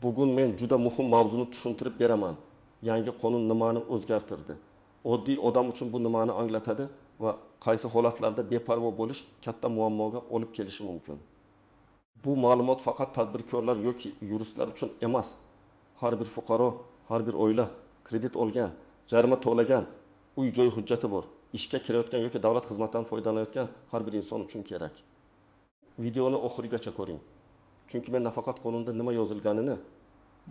Bugun men juda muhim mavzuni tushuntirib beraman. Yangi qonun nimani o'zgartirdi? Oddiy odam uchun bu nimani anglatadi va qaysi holatlarda beparvo bo'lish katta muammoga olib kelishi mumkin? Bu ma'lumot faqat tadbirkorlar yoki yuristlar uchun emas. Har bir fuqaro, har bir oila kredit olgan, jarima to'lagan, uy-joy hujjati bor, ishga kirayotgan yoki davlat xizmatidan foydalanayotgan har bir inson uchun kerak. Videoni oxirigacha ko'ring. Chunki men nafaqat qonunda nima yozilganini,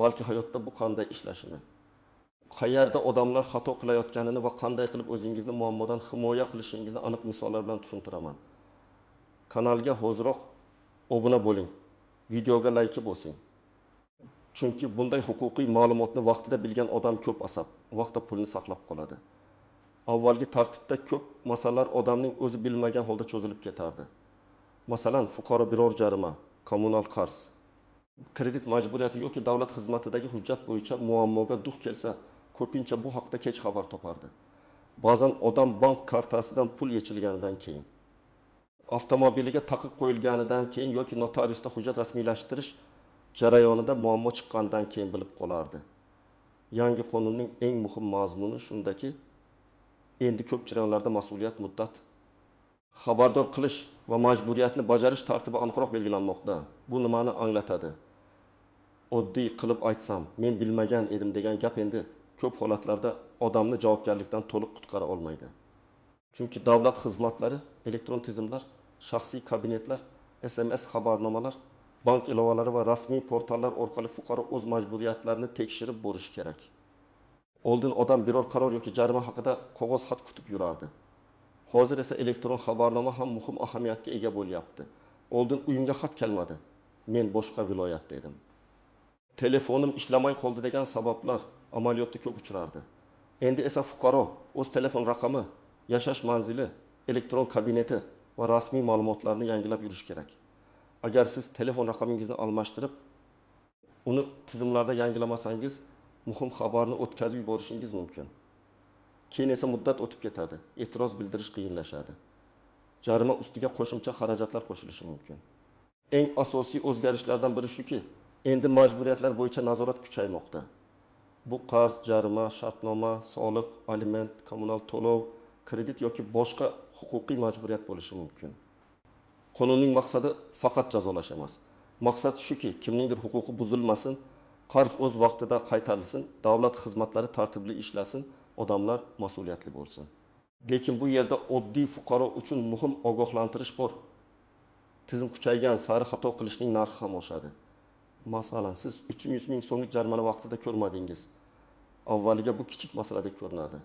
balki hayotda bu qanday ishlashini, qayerda odamlar xato qilayotganini va qanday qilib o'zingizni muammodan himoya qilishingizni aniq misollar bilan tushuntiraman. Kanalga hoziroq obuna bo'ling. Videoga like bosing. Chunki bunday huquqiy ma'lumotni vaqtida bilgan odam ko'p asab, vaqtda pulni saqlab qoladi. Avvalgi tartibda ko'p masalalar odamning o'zi bilmagan holda cho'zilib ketardi. Masalan, fuqaro biror jarima, kommunal qarz, kredit majburiyati yoki davlat xizmatidagi hujjat bo'yicha muammoga duch kelsa, ko'pincha bu haqda kech xabar topardi. Ba'zan odam bank kartasidan pul yechilganidan keyin, avtomobiliga taqiq qo'yilganidan keyin yoki notariusda hujjat rasmiylashtirish jarayonida muammo chiqqandan keyin bilib qolardi. Yangi qonunning eng muhim mazmuni shundaki, endi ko'p jarayonlarda mas'uliyat muddat, xabardor qilish va majburiyatni bajarish tartibi aniqroq belgilanmoqda. Bu nimani anglatadi? Oddiy qilib aytsam, men bilmagan edim degan gap endi ko'p holatlarda odamni javobgarlikdan to'liq qutqara olmaydi. Chunki davlat xizmatlari, elektron tizimlar, shaxsiy kabinetlar, SMS xabarnomalar, bank ilovalari va rasmiy portallar orqali fuqaro o'z majburiyatlarini tekshirib borishi kerak. Oldin odam biror qaror yoki jarima haqida qog'oz xat kutib yurardi. Hozir esa elektron xabarnoma ham muhim ahamiyatga ega bo'lyapti. Oldin uyimga xat kelmadi. Men boshqa viloyatda edim. Telefonim ishlamay qoldi degan sabablar amaliyotda ko'p uchrardi. Endi esa fuqaro o'z telefon raqami, yashash manzili, elektron kabineti va rasmiy ma'lumotlarni yangilab yurish kerak. Agar siz telefon raqamingizni almashtirib, uni tizimlarda yangilamasangiz, muhim xabarni o'tkazib yuborishingiz mumkin. Keyin esa muddat o'tib ketadi, e'tiroz bildirish qiyinlashadi. Jarima ustiga qo'shimcha xarajatlar qo'shilishi mumkin. Eng asosiy o'zgarishlardan biri shuki, endi majburiyatlar bo'yicha nazorat kuchaymoqda. Bu qarz, jarima, shartnoma, soliq, aliment, kommunal to'lov, kredit yoki boshqa huquqiy majburiyat bo'lishi mumkin. Qonunning maqsadi faqat jazolash emas. Maqsad shuki, kimningdir huquqi buzilmasin, qarz o'z vaqtida qaytarilsin, davlat xizmatlari tartibli ishlasin, odamlar mas'uliyatli bo'lsin. Lekin bu yerda oddiy fuqaro uchun muhim ogohlantirish bor. Tizim kuchaygan sari xato qilishning narxi ham oshadi. Masalan, siz 300 ming so'mlik jarimani vaqtida ko'rmadingiz. Avvaliga bu kichik masaladek ko'rinadi.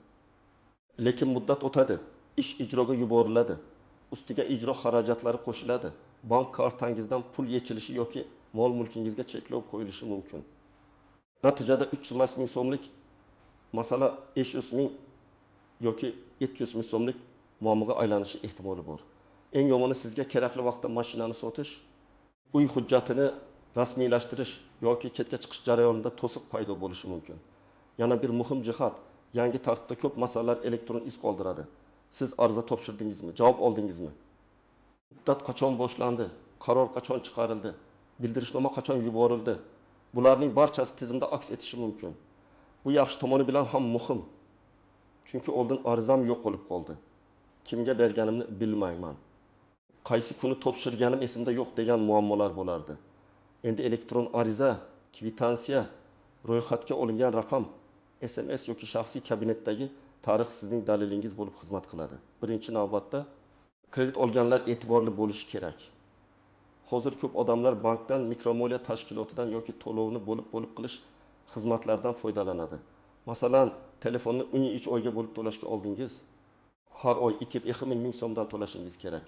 Lekin muddat o'tadi, ish ijroga yuboriladi. Ustiga ijro xarajatlari qo'shiladi. Bank kartangizdan pul yechilishi yoki mol mulkingizga cheklov qo'yilishi mumkin. Natijada 300 ming so'mlik masala 500 ming yoki 700 ming so'mlik muammoga aylanishi ehtimoli bor. Eng yomoni sizga kerakli vaqtda mashinani sotish, uy hujjatini rasmiylashtirish yoki chetga chiqish jarayonida to'siq paydo bo'lishi mumkin. Yana bir muhim jihat, yangi tartibda ko'p masalalar elektron iz qoldiradi. Siz ariza topshirdingizmi? Javob oldingizmi? Muddat qachon boshlandi? Qaror qachon chiqarildi? Bildirishnoma qachon yuborildi? Bularning barchasi tizimda aks etishi mumkin. Bu yaxshi tomoni bilan ham muhim. Chunki oldin arizam yo'q bo'lib qoldi. Kimga berganimni bilmayman. Qaysi kuni topshirganim esimda yo'q degan muammolar bo'lardi. Endi elektron ariza, kvitansiya, ro'yxatga olingan raqam, SMS yoki shaxsiy kabinetdagi tarix sizning dalilingiz bo'lib xizmat qiladi. Birinchi navbatda kredit olganlar e'tiborli bo'lishi kerak. Hozir ko'p odamlar bankdan, mikromoliya tashkilotidan yoki to'lovni bo'lib qilish xizmatlardan foydalanadi. Masalan, telefonni 13 oyga bo'lib to'lashga oldingiz. Har oy 2 ming so'mdan to'lashingiz kerak.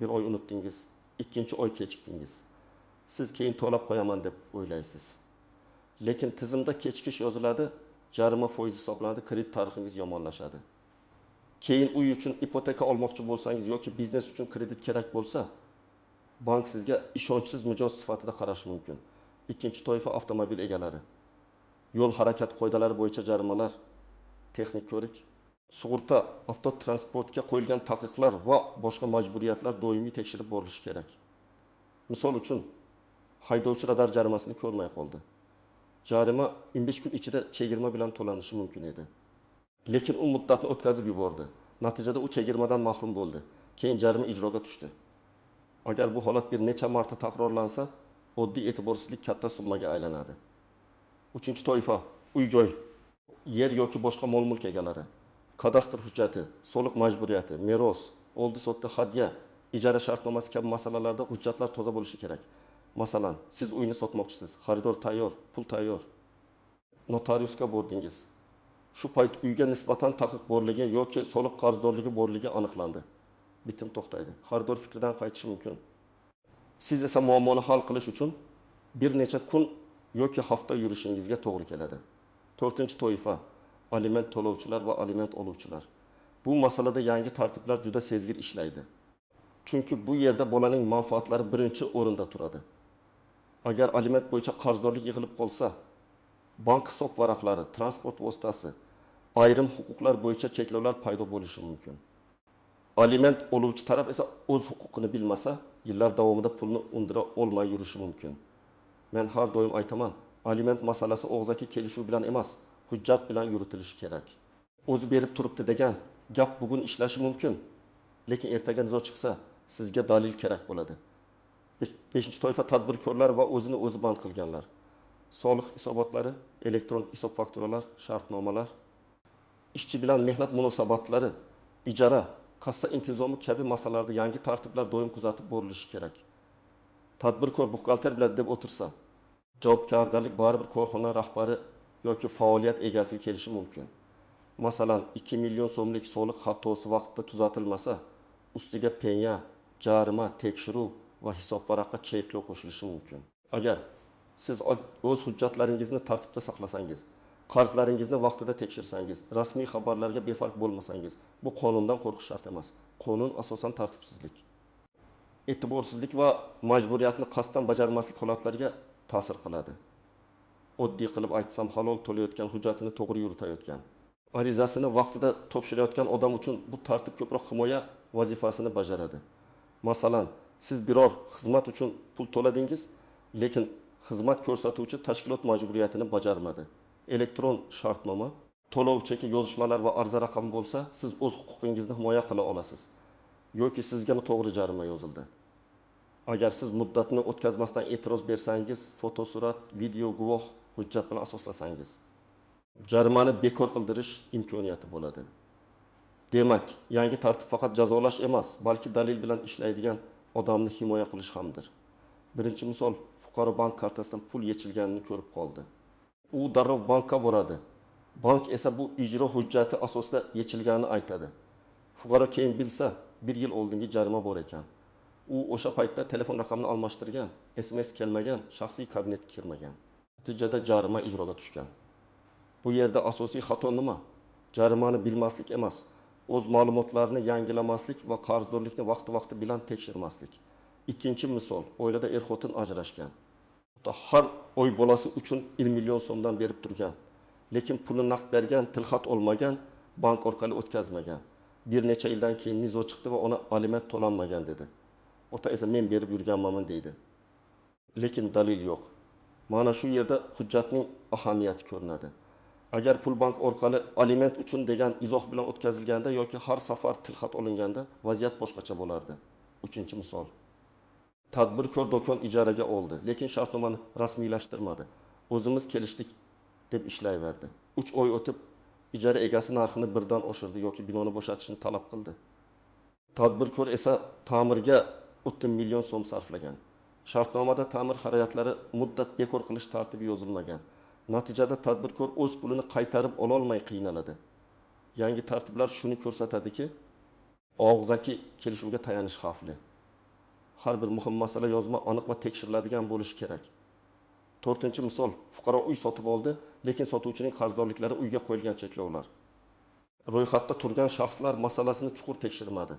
Bir oy unutdingiz, ikkinchi oy kechikdingiz. Siz keyin to'lab qo'yaman deb o'ylaysiz. Lekin tizimda kechikish yoziladi, jarima foiz hisoblanadi, kredit tarixingiz yomonlashadi. Keyin uy uchun ipoteka olmoqchi bo'lsangiz yoki biznes uchun kredit kerak bo'lsa, bank sizga ishonchsiz mijoz sifatida qarashi mumkin. Ikkinchi toifa avtomobil egalari, yo'l harakat qoidalari bo'yicha jarimalar, texnik ko'rik, sug'urta, avtotransportga qo'yilgan taqiqlar va boshqa majburiyatlar doimiy tekshirib borilishi kerak. Misol uchun, haydovchi radar jarimasini ko'rmay qoldi. jarima 15 kun ichida chegirma bilan to'lanishi mumkin edi. Lekin u muddatni o'tkazib yubordi. Natijada u chegirmadan mahrum bo'ldi. Keyin jarima ijroga tushdi. Agar bu holat bir necha marta takrorlansa, oddiy e'tiborsizlik katta summaga aylanadi. 3-toifa uy-joy, yer yoki boshqa mol-mulk egalari, kadastr hujjati, soliq majburiyati, meros, oldi sotdi hadya, ijara shartnomasi kabi masalalarda hujjatlar toza bo'lishi kerak. Masalan, siz uyni sotmoqchisiz, xaridor tayyor, pul tayyor. Notariusga bordingiz. Shu payt uyga nisbatan taqiq borligi yoki soliq qarzdorligi borligi aniqlandi. Bitim to'xtaydi. Xaridor fikridan qaytishi mumkin. Siz esa muammoni hal qilish uchun bir necha kun yoki hafta yurishingizga to'g'ri keladi. 4-toifa aliment to'lovchilar va aliment oluvchilar. Bu masalada yangi tartiblar juda sezgir ishlaydi. Chunki bu yerda bolaning manfaatlari birinchi o'rinda turadi. Agar aliment bo'yicha qarzdorlik yig'ilib qolsa, bank hisob varaqlari, transport vositasi, ayrim huquqlar bo'yicha cheklovlar paydo bo'lishi mumkin. Aliment oluvchi taraf esa o'z huquqini bilmasa, yillar davomida pulni undira olmay yurishi mumkin. Men har doim aytaman, aliment masalasi og'zaki kelishuv bilan emas, hujjat bilan yuritilishi kerak. O'zi berib turibdi degan gap bugun ishlashi mumkin, lekin ertaga nizo chiqsa, sizga dalil kerak bo'ladi. 5-toifa tadbirkorlar va o'zini o'zi band qilganlar. Soliq hisobotlari, elektron hisob fakturalar, shartnomalar, ishchi bilan mehnat munosabatlari, ijara, kassa intizomi kabi masalalarda yangi tartiblar doim kuzatib borilishi kerak. Tadbirkor buxgalter bilan deb o'tirsa, javobgarlik baribir korxona rahbari yoki faoliyat egasiga kelishi mumkin. Masalan, 2 million so'mlik soliq xatosi vaqtida tuzatilmasa, ustiga penya, jarima, tekshiruv va hisob varaqqa cheklov qo'shilishi mumkin. Agar siz o'z hujjatlaringizni tartibda saqlasangiz, qarzlaringizni vaqtida tekshirsangiz, rasmiy xabarlarga befarq bo'lmasangiz, bu qonundan qo'rqish shart emas. Qonun asosan tartibsizlik, e'tiborsizlik va majburiyatni qasddan bajarmaslik holatlariga ta'sir qiladi. Oddiy qilib aytsam, halol to'layotgan hujjatini to'g'ri yuritayotgan, arizasini vaqtida topshirayotgan odam uchun bu tartib ko'proq himoya vazifasini bajaradi. Masalan, siz biror xizmat uchun pul to'ladingiz, lekin xizmat ko'rsatuvchi tashkilot majburiyatini bajarmadi. Elektron shartnoma, to'lov cheki, yozishmalar va arza raqami bo'lsa, siz o'z huquqingizni himoya qila olasiz. Yoki sizga to'g'ri jarima yozildi. Agar siz muddatni o'tkazmasdan e'tiroz bersangiz, fotosurat, video guvoh hujjat bilan asoslasangiz, jarimani bekor qildirish imkoniyati bo'ladi. Demak, yangi tartib faqat jazolash emas, balki dalil bilan ishlaydigan odamni himoya qilish hamdir. Birinchi misol, fuqaro bank kartasidan pul yechilganini ko'rib qoldi. U darrov bankka boradi. Bank esa bu ijro hujjati asosida yechilganini aytadi. Fuqaro keyin bilsa, 1 yil oldingi jarima bor ekan. U o'sha paytda telefon raqamini almashtirgan, SMS kelmagan, shaxsiy kabinetga kirmagan. Natijada jarima ijroga tushgan. Bu yerda asosiy xato nima? Jarimani bilmaslik emas, o'z ma'lumotlarini yangilamaslik va qarzdorlikni vaqti bilan tekshirmaslik. Ikkinchi misol, oilada er-xotin ajrashgan. Har oy bolasi uchun 1 million so'mdan berib turgan, lekin pulni naqd bergan, tilxat olmagan, bank orqali o'tkazmagan. Bir necha yildan keyin nizo chiqdi va ona aliment to'lanmagan dedi. Ota esa men berib yurganman deydi. Lekin dalil yo'q. Mana shu yerda hujjatning ahamiyati ko'rinadi. Agar pul bank orqali aliment uchun degan izoh bilan o'tkazilganda yoki har safar tilxat olinganda vaziyat boshqacha bo'lardi. 3-misol. Tadbirkor do'kon ijaraga oldi, lekin shartnomani rasmiylashtirmadi. O'zimiz kelishdik deb ishlayverdi. 3 oy o'tib ijara egasi narxini birdan oshirdi yoki binoni bo'shatishni talab qildi. Tadbirkor esa ta'mirga 30 million so'm sarflagan. Shartnomada ta'mir xarajatlari muddat bekor qilish tartibi yozilmagan. Natijada tadbirkor o'z pulini qaytarib ola olmay qiynaladi. Yangi tartiblar shuni ko'rsatadiki, og'zaki kelishuvga tayanish xavfli. Har bir muhim masala yozma aniq va tekshiriladigan bo'lishi kerak. 4-misol, fuqaro uy sotib oldi, lekin sotuvchining qarzdorliklari uyga qo'yilgan cheklovlar. Ro'yxatda turgan shaxslar masalasini chuqur tekshirmadi.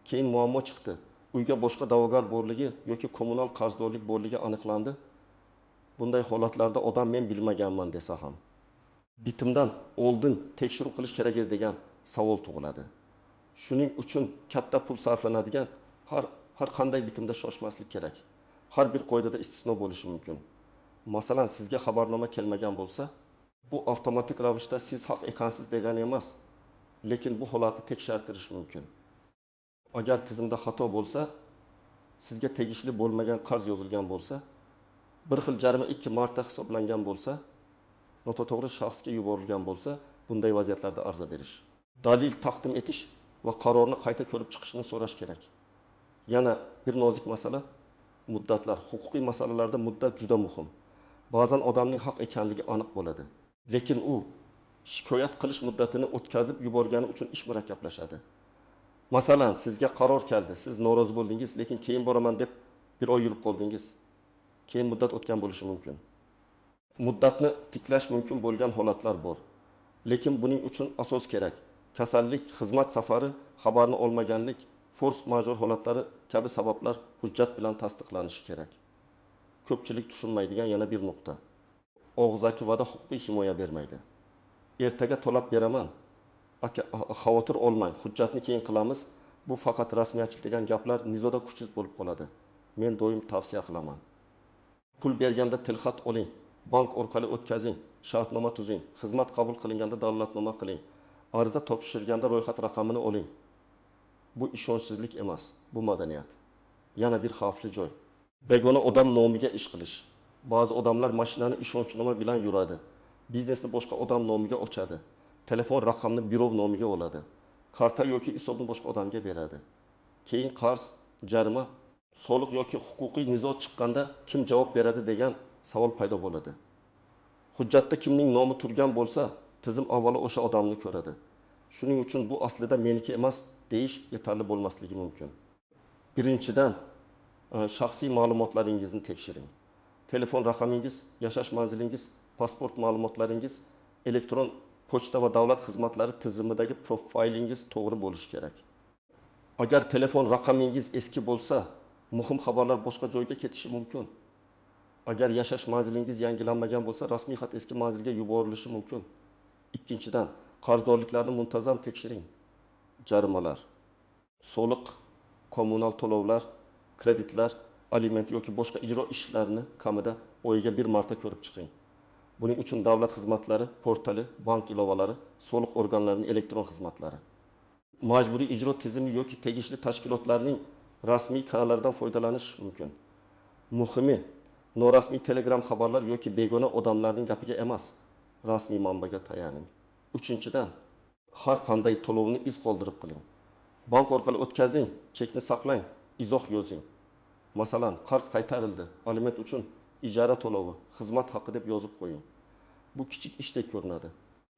Keyin muammo chiqdi. Uyga boshqa da'vogar borligi yoki kommunal qarzdorlik borligi aniqlandi. Bunday holatlarda odam men bilmaganman desa ham, bitimdan oldin tekshiruv qilish kerak degan savol tug'iladi. Shuning uchun katta pul sarflanadigan har qanday bitimda shoshmaslik kerak. Har bir qoidada istisno bo'lishi mumkin. Masalan, sizga xabarnoma kelmagan bo'lsa, bu avtomatik ravishda siz haq ekansiz degani emas. Lekin bu holatni tekshirtirish mumkin. Agar tizimda xato bo'lsa, sizga tegishli bo'lmagan qarz yozilgan bo'lsa, bir xil jarima 2 marta hisoblangan bo'lsa, noto'g'ri shaxsga yuborilgan bo'lsa, bunday vaziyatlarda ariza berish, dalil taqdim etish va qarorni qayta ko'rib chiqishni so'rash kerak. Yana bir nozik masala muddatlar. Huquqiy masalalarda muddat juda muhim. Ba'zan odamning haq ekanligi aniq bo'ladi, lekin u shikoyat qilish muddatini o'tkazib yuborgani uchun ish murakkablashadi. Masalan, sizga qaror keldi, siz norozi bo'ldingiz, lekin keyin boraman deb bir oy yurib qoldingiz. Keyin muddat o'tgan bo'lishi mumkin. Muddatni tiklash mumkin bo'lgan holatlar bor. Lekin buning uchun asos kerak. Kasallik, xizmat safari, xabarni olmaganlik, force majeure holatlari kabi sabablar hujjat bilan tasdiqlanishi kerak. Ko'pchilik tushunmaydigan yana bir nuqta. Og'zaki va'da huquqiy himoya bermaydi. Ertaga to'lab beraman. Xavotir olmang, hujjatni keyin qilamiz. Bu faqat rasmiyatchilik degan gaplar nizoda kuchsiz bo'lib qoladi. Men doim tavsiya qilaman. Pul berganda tilxat oling, bank orqali o'tkazing, shartnoma tuzing, xizmat qabul qilinganda dalolatnoma qiling, ariza topshirganda ro'yxat raqamini oling. Bu ishonchsizlik emas, bu madaniyat. Yana bir xavfli joy. Begona odam nomiga ish qilish. Ba'zi odamlar mashinani ishonchnoma bilan yuradi. Biznesni boshqa odam nomiga ochadi. Telefon raqamini birov nomiga oladi. Karta yoki hisobni boshqa odamga beradi. Keyin qarz, jarima, soliq yoki huquqiy nizo chiqqanda kim javob beradi degan savol paydo bo'ladi. Hujjatda kimning nomi turgan bo'lsa, tizim avvalo o'sha odamni ko'radi. Shuning uchun bu aslida meniki emas deyish yetarli bo'lmasligi mumkin. Birinchidan, shaxsiy ma'lumotlaringizni tekshiring. Telefon raqamingiz, yashash manzilingiz, pasport ma'lumotlaringiz, elektron pochta va davlat xizmatlari tizimidagi profilingiz to'g'ri bo'lishi kerak. Agar telefon raqamingiz eski bo'lsa, muhim xabarlar boshqa joyga ketishi mumkin. Agar yashash manzilingiz yangilanmagan bo'lsa, rasmiy xat eski manzilga yuborilishi mumkin. Ikkinchidan, qarzdorliklarni muntazam tekshiring. Jarimalar, soliq, kommunal to'lovlar, kreditlar, aliment yoki boshqa ijro ishlarini kamida oyiga bir marta ko'rib chiqing. Buning uchun davlat xizmatlari portali, bank ilovalari, soliq organlarining elektron xizmatlari, majburiy ijro tizimi yoki tegishli tashkilotlarning rasmiy kanallaridan foydalanish mumkin. Muhimi, norasmiy telegram xabarlar yoki begona odamlarning gapiga emas, rasmiy manbaga tayaning. Uchinchidan, har qanday to'lovni iz qoldirib qiling. Bank orqali o'tkazing, chekni saqlang, izoh yozing. Masalan, qarz qaytarildi, aliment uchun ijara to'lovi, xizmat haqi deb yozib qo'ying. Bu kichik ishdek ko'rinadi,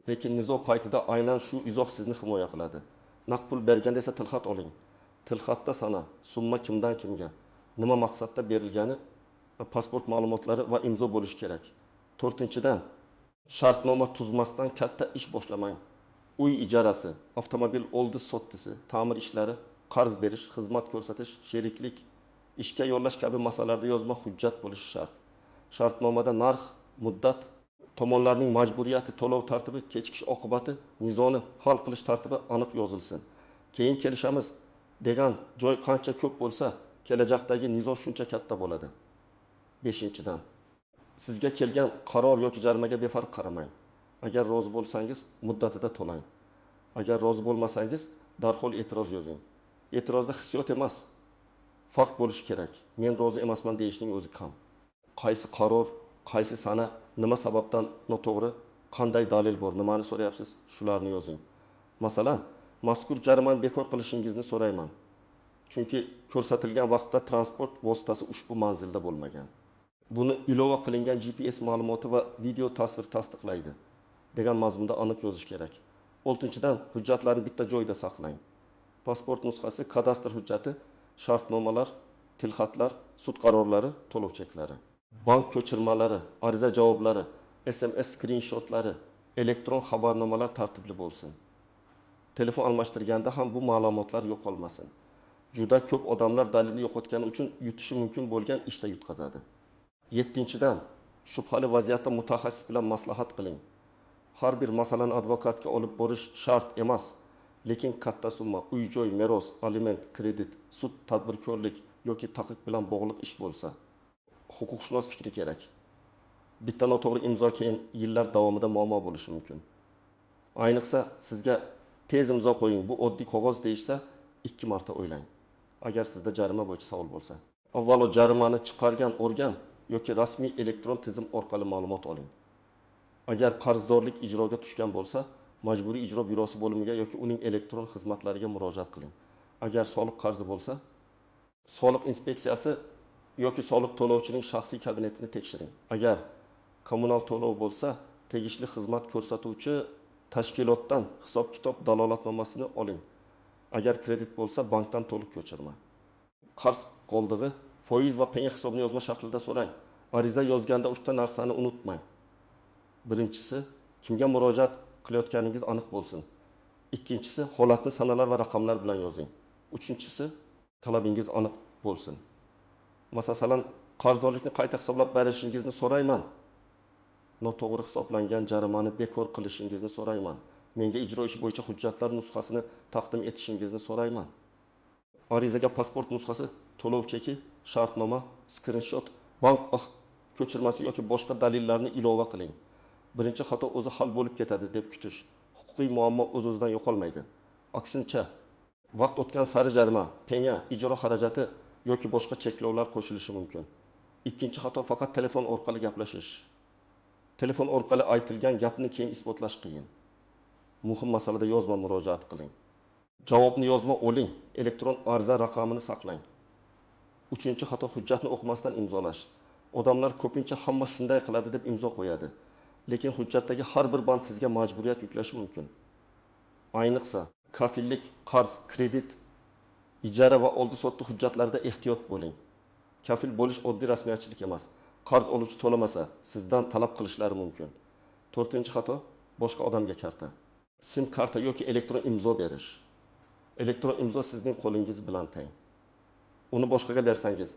lekin nizo paytida aynan shu izoh sizni himoya qiladi. Naqd pul berganda esa tilxat oling. Tilxatda sana, summa kimdan kimga, nima maqsadda berilgani, pasport ma'lumotlari va imzo bo'lishi kerak. 4-dan, shartnoma tuzmasdan katta ish boshlamang. Uy ijarasi, avtomobil oldi sottisi, ta'mir ishlari, qarz berish, xizmat ko'rsatish, sheriklik, ishga yo'llash kabi masalalarda yozma hujjat bo'lishi shart. Shartnomada narx, muddat, tomonlarning majburiyati, to'lov tartibi, kechikish oqibati, nizoni hal qilish tartibi aniq yozilsin. Keyin kelishamiz degan joy qancha ko'p bo'lsa, kelajakdagi nizo shuncha katta bo'ladi. 5-dan, sizga kelgan qaror yoki jarimaga befarq qaramang. Agar rozi bo'lsangiz, muddatida to'lang. Agar rozi bo'lmasangiz, darhol e'tiroz yozing. E'tirozda hissiyot emas, fakt bo'lishi kerak. Men rozi emasman deyishning o'zi kam. Qaysi qaror, qaysi sana, nima sababdan noto'g'ri, qanday dalil bor, nimani so'rayapsiz, shularni yozing. Masalan, mazkur jarimani bekor qilishingizni so'rayman. Chunki ko'rsatilgan vaqtda transport vositasi ushbu manzilda bo'lmagan. Buni ilova qilingan GPS ma'lumoti va video tasvir tasdiqlaydi degan mazmunda aniq yozish kerak. 6-dan, hujjatlarni bitta joyda saqlang. Pasport nusxasi, kadastr hujjati, shartnomalar, tilxatlar, sud qarorlari, to'lov cheklari, bank ko'chirmalari, ariza javoblari, SMS screenshotlari, elektron xabarnomalar tartibli bo'lsin. Telefon almashtirganda ham bu ma'lumotlar yo'qolmasin. Juda ko'p odamlar dalilni yo'qotgani uchun yutishi mumkin bo'lgan ishda yutqazadi. 7-dan, shubhali vaziyatda mutaxassis bilan maslahat qiling. Har bir masalani advokatga olib borish shart emas, lekin katta summa, uy-joy, meros, aliment, kredit, sud, tadbirkorlik yoki taqiq bilan bog'liq ish bo'lsa, huquqshunos fikri kerak. bitta noto'g'ri imzo keyin yillar davomida muammo bo'lishi mumkin. Ayniqsa sizga tez imzo qo'ying, bu oddiy qog'oz deyishsa, 2 marta o'ylang. Agar sizda jarima bo'yicha savol bo'lsa. Avvalo jarimani chiqargan organ yoki rasmiy elektron tizim orqali ma'lumot oling. Agar qarzdorlik ijroga tushgan bo'lsa, majburiy ijro byurosi bo'limiga yoki uning elektron xizmatlariga murojaat qiling. Agar soliq qarzi bo'lsa, soliq inspeksiyasi yoki soliq to'lovchining shaxsiy kabinetini tekshiring. Agar kommunal to'lov bo'lsa, tegishli xizmat ko'rsatuvchi tashkilotdan hisob-kitob dalolatnomasini oling. Agar kredit bo'lsa, bankdan to'liq ko'chirma. Qarz qoldig'i, foiz va penya hisobini yozma shaklida so'rang. Ariza yozganda 3 ta narsani unutmang. Birinchisi, kimga murojaat qilayotganingiz aniq bo'lsin. Ikkinchisi, holatni sanalar va raqamlar bilan yozing. Uchinchisi, talabingiz aniq bo'lsin. Masalan, qarzdorlikni qayta hisoblab berishingizni so'rayman. Noto'g'ri hisoblangan jarimani bekor qilishingizni so'rayman. Menga ijro ishi bo'yicha hujjatlar nusxasini taqdim etishingizni so'rayman. Arizaga pasport nusxasi, to'lov cheki, shartnoma, skrinshot, bank ko'chirmasi yoki boshqa dalillarni ilova qiling. Birinchi xato o'zi hal bo'lib ketadi deb kutish. Huquqiy muammo o'z-o'zidan yo'qolmaydi. Aksincha, vaqt o'tgan sari jarima, penya, ijro xarajati yoki boshqa cheklovlar qo'shilishi mumkin. Ikkinchi xato faqat telefon orqali gaplashish. Telefon orqali aytilgan gapni keyin isbotlash qiyin. Muhim masalada yozma murojaat qiling. Javobni yozma oling, elektron ariza raqamini saqlang. Uchinchi xato hujjatni o'qimasdan imzolash. Odamlar ko'pincha hamma shunday qiladi deb imzo qo'yadi. Lekin hujjatdagi har bir band sizga majburiyat yuklashi mumkin. Ayniqsa, kafillik, qarz, kredit, ijara va oldi-sotdi hujjatlarida ehtiyot bo'ling. Kafil bo'lish oddiy rasmiyatchilik emas. Qarz oluvchi to'lamasa, sizdan talab qilishlari mumkin. 4-xato, boshqa odamga karta. Sim karta yoki elektron imzo berish. Elektron imzo sizning qo'lingiz bilan teng. Uni boshqaga bersangiz,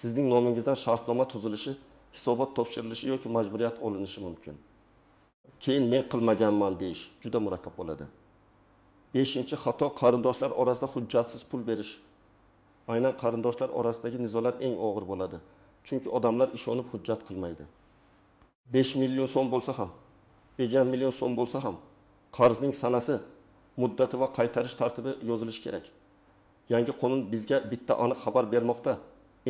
sizning nomingizdan shartnoma tuzilishi, hisobot topshirilishi yoki majburiyat olinishi mumkin. Keyin men qilmaganman deyish juda murakkab bo'ladi. 5-xato, qarindoshlar orasida hujjatsiz pul berish. Aynan qarindoshlar orasidagi nizolar eng og'ir bo'ladi. Chunki odamlar ishonib hujjat qilmaydi. 5 million so'm bo'lsa ham, 1 million so'm bo'lsa ham, qarzning sanasi, muddati va qaytarish tartibi yozilishi kerak. Yangi qonun bizga bitta aniq xabar bermoqda.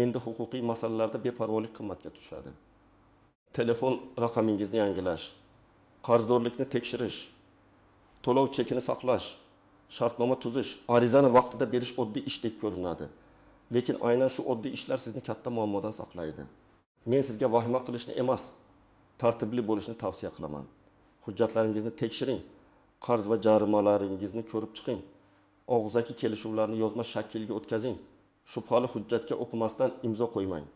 Endi huquqiy masalalarda beparvolik qimmatga tushadi. Telefon raqamingizni yangilash, qarzdorlikni tekshirish, to'lov chekini saqlash, shartnoma tuzish, arizani vaqtida berish oddiy ish deb ko'rinadi. Lekin aynan shu oddiy ishlar sizni katta muammodan saqlaydi. Men sizga vahima qilishni emas, tartibli bo'lishni tavsiya qilaman. Hujjatlaringizni tekshiring, qarz va jarimalaringizni ko'rib chiqing. Og'zaki kelishuvlarni yozma shaklga o'tkazing. Shubhali hujjatga o'qimasdan imzo qo'ymang.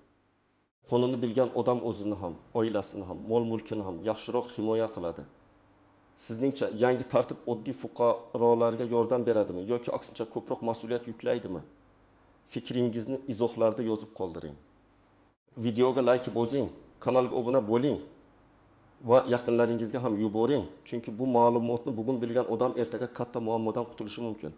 Qonunni bilgan odam o'zini ham, oilasini ham, mol-mulkini ham yaxshiroq himoya qiladi. Sizningcha yangi tartib oddiy fuqarolarga yordam beradimi yoki aksincha ko'proq mas'uliyat yuklaydimi? Fikringizni izohlarda yozib qoldiring. Videoga like bosing, kanalga obuna bo'ling va yaqinlaringizga ham yuboring, chunki bu ma'lumotni bugun bilgan odam ertaga katta muammodan qutulishi mumkin.